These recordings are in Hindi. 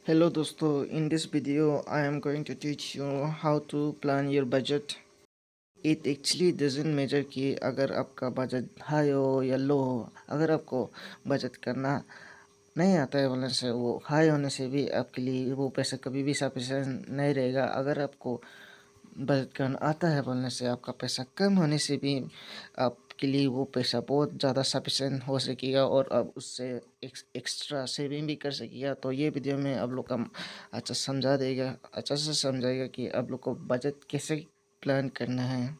Hello दोस्तों, in this video I am going to teach you how to plan your budget. It actually doesn't measure कि अगर आपका बजट हाई हो या लो हो। अगर आपको बजट करना नहीं आता है बोलने से वो हाई होने से भी आपके लिए वो पैसा कभी भी सफिशिएंट नहीं रहेगा। अगर आपको बचत करना आता है बोलने से आपका पैसा कम होने से भी आपके लिए वो पैसा बहुत ज़्यादा सफिशिएंट हो सकेगा और आप उससे एक्स्ट्रा सेविंग भी कर सकेगा। तो ये वीडियो में आप लोग का अच्छा से समझाएगा कि आप लोग को बजट कैसे प्लान करना है।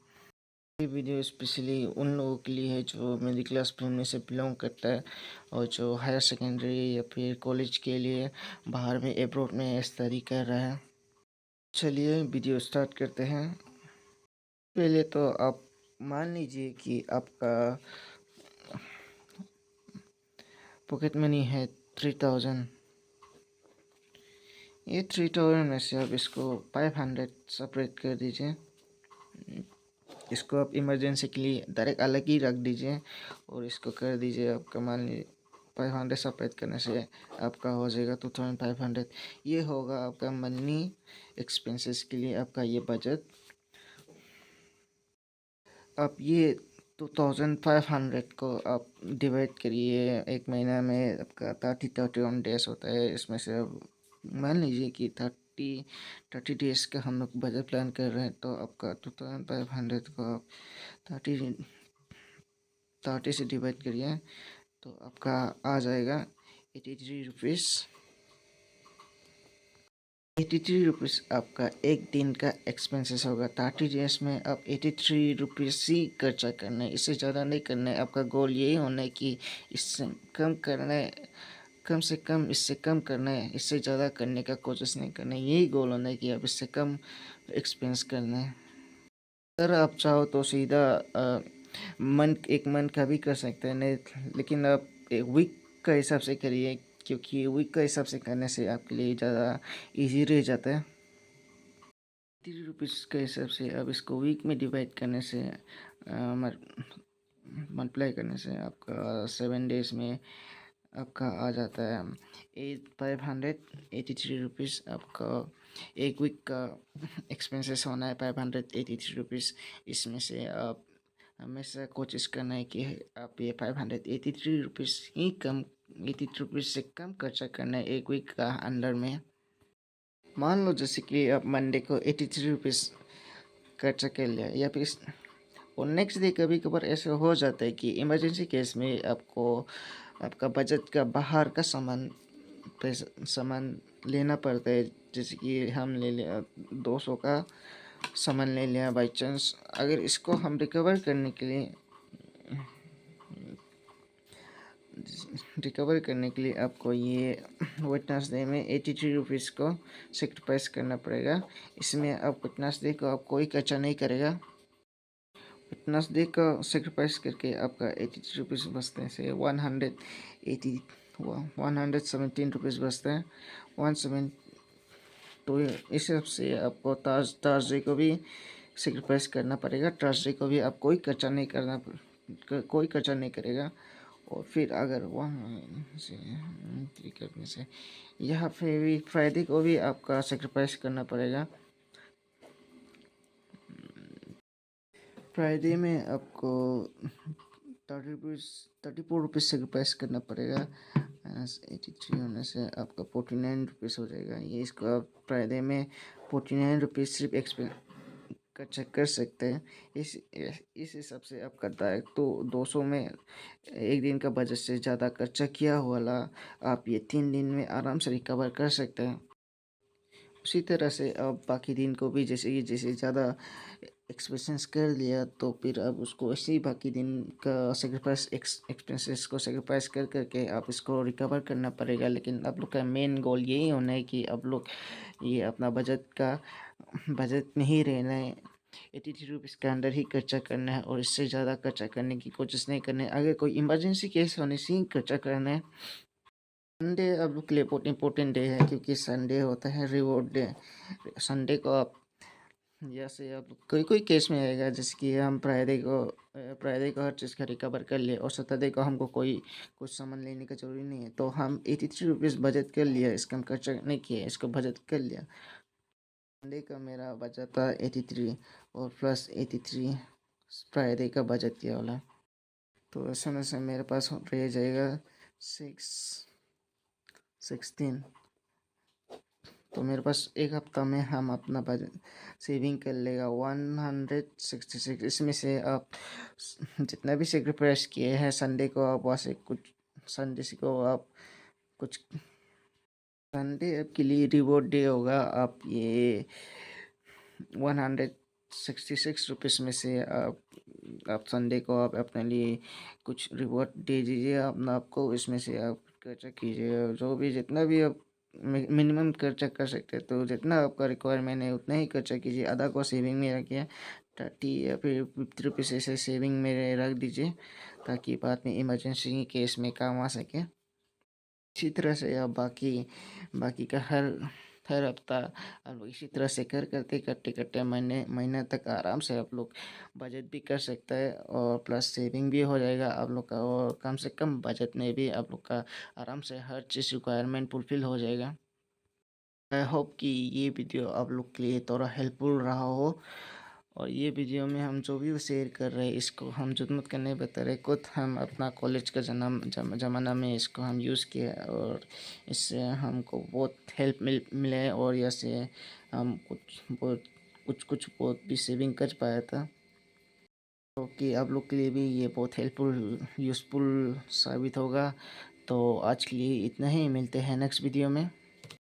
ये वीडियो स्पेशली उन लोगों के लिए है जो मिडिल क्लास फैमिली से बिलोंग करता है और जो हायर सेकेंडरी या फिर कॉलेज के लिए बाहर में एब्रॉड में स्टडी कर रहा है। चलिए वीडियो स्टार्ट करते हैं। पहले तो आप मान लीजिए कि आपका पॉकेट मनी है 3000। ये 3000 में से आप इसको 500 सेपरेट कर दीजिए। इसको आप इमरजेंसी के लिए डायरेक्ट अलग ही रख दीजिए और इसको कर दीजिए आपका मान लीजिए 500 सेपरेट करने से आपका हो जाएगा 2500। ये होगा आपका मनी एक्सपेंसेस के लिए आपका ये बजट। आप ये 2500 को आप डिवाइड करिए एक महीना में आपका 31 होता है। इसमें से अब मान लीजिए कि 30 डेज़ का हम लोग बजट प्लान कर रहे हैं तो आपका 2500 को आप 30 से डिवाइड करिए तो आपका आ जाएगा 83 रुपीज़। 83 रुपीज़ आपका एक दिन का एक्सपेंसेस होगा। 30 डेज में आप 83 रुपीज़ ही खर्चा करना है, इससे ज़्यादा नहीं करना है। आपका गोल यही होना है कि इससे कम करना है, कम से कम इससे कम करना है, इससे ज़्यादा करने का कोशिश नहीं करना है। यही गोल होना है कि आप इससे कम एक्सपेंस करना है। अगर आप चाहो तो सीधा मंथ एक मंथ का भी कर सकते हैं, नहीं लेकिन आप एक वीक का हिसाब से करिए क्योंकि वीक का हिसाब से करने से आपके लिए ज़्यादा इजी रह जाता है। 80 रुपीज़ के हिसाब से अब इसको वीक में डिवाइड करने से मल्टीप्लाई करने से आपका 7 डेज में आपका आ जाता है 583 रुपीज़। आपका एक वीक का एक्सपेंसेस होना है 583 रुपीज़। इसमें से आप हमेशा कोशिश करना है कि आप ये 583 रुपीज़ ही कम 80 रुपीज़ से कम खर्चा करना है एक वीक का अंडर में। मान लो जैसे कि आप मंडे को 83 रुपीज़ खर्चा कर लिया या फिर और नेक्स्ट डे कभी कभार ऐसा हो जाता है कि इमरजेंसी केस में आपको आपका बजट का बाहर का सामान लेना पड़ता है। जैसे कि हम ले लिया 200 का सामान ले लिया बाई चांस। अगर इसको हम रिकवर करने के लिए आपको ये वेडनेसडे में 83 रुपीज़ को सेक्रीफाइस करना पड़ेगा। इसमें आप वेडनेसडे को आप कोई खर्चा नहीं करेगा। वेडनेसडे का सेक्रीफाइस करके आपका 83 रुपीज़ बचते हैं से 117 रुपीज़ बचते हैं 17। तो इस हिसाब से आपको थर्सडे को भी सेक्रीफाइस करना पड़ेगा। थर्सडे को भी आप कोई खर्चा नहीं करेगा। और फिर अगर वहाँ से एंट्री करने से यहाँ पे भी फ्राइडे को भी आपका सेक्रीफाइस करना पड़ेगा। फ्राइडे में आपको 34 रुपीज़ सेक्रीफाइस करना पड़ेगा। 83 होने से आपका 49 रुपीज़ हो जाएगा। ये इसको आप फ्राइडे में 49 रुपीज़ सिर्फ एक्सपेंस खर्चा कर सकते हैं। इस हिसाब से आप करता है तो 200 में एक दिन का बजट से ज़्यादा खर्चा किया वाला आप ये 3 दिन में आराम से रिकवर कर सकते हैं। उसी तरह से आप बाकी दिन को भी जैसे ज़्यादा एक्सपेंसेस कर लिया तो फिर अब उसको ऐसे ही बाकी दिन का सेक्रीफाइस एक्सपेंसेस को सेक्रीफाइस कर करके आप इसको रिकवर करना पड़ेगा। लेकिन आप लोग का मेन गोल यही होना है कि आप लोग ये अपना बजट में ही रहना है। 83 रुपीज़ के अंदर ही खर्चा करना है और इससे ज़्यादा खर्चा करने की कोशिश नहीं करना है। अगर कोई इमरजेंसी केस होने से ही खर्चा करना है। संडे आप लोग के लिए बहुत इंपॉर्टेंट डे है क्योंकि संडे होता है रिवॉर्ड डे। संडे को आप जैसे अब कोई कोई केस में आएगा, जैसे कि हम फ्राइडे को हर चीज़ का रिकवर कर लिए और सैटरडे को हमको कोई कुछ सामान लेने का ज़रूरी नहीं है, तो हम 83 रुपीज़ बजट कर लिया, इसका हम खर्चा नहीं किया, इसको बजट कर लिया। संडे का मेरा बजट था 83 और प्लस 83 फ्राइडे का बजट किया वाला। तो ऐसे में से मेरे पास रह जाएगा 16। तो मेरे पास एक हफ्ता में हम अपना बजट सेविंग कर लेगा 166। इसमें से आप जितना भी सेक्रीफाइस किए हैं संडे को, आप वहाँ से कुछ संडे को आप कुछ संडे आपके लिए रिवॉर्ड डे होगा। आप 166 रुपीज़ में से आप संडे को आप अपने लिए कुछ रिवॉर्ड दे दीजिए अपना आपको, इसमें से आप खर्चा कीजिए जो भी जितना भी आप मिनिमम खर्चा कर सकते हैं। तो जितना आपका रिक्वायरमेंट है उतना ही खर्चा कीजिए, आधा को सेविंग में रखिए, 30 या फिर 50 रुपीज़ ऐसे सेविंग में रख दीजिए ताकि बाद में इमरजेंसी केस में काम आ सके। इसी तरह से आप बाकी बाकी का हर हर हफ्ता आप लोग इसी तरह से करते महीने महीने तक आराम से आप लोग बजट भी कर सकते हैं और प्लस सेविंग भी हो जाएगा आप लोग का, और कम से कम बजट में भी आप लोग का आराम से हर चीज़ रिक्वायरमेंट फुलफिल हो जाएगा। आई होप कि ये वीडियो आप लोग के लिए थोड़ा हेल्पफुल रहा हो, और ये वीडियो में हम जो भी शेयर कर रहे हैं इसको हम जुटमुट करने बता रहे, खुद हम अपना कॉलेज का ज़माना में इसको हम यूज़ किए और इससे हमको बहुत हेल्प मिले, और ऐसे हम कुछ बहुत भी सेविंग कर पाया था। तो कि आप लोग के लिए भी ये बहुत हेल्पफुल यूज़फुल साबित होगा। तो आज के लिए इतना ही, मिलते हैं नेक्स्ट वीडियो में।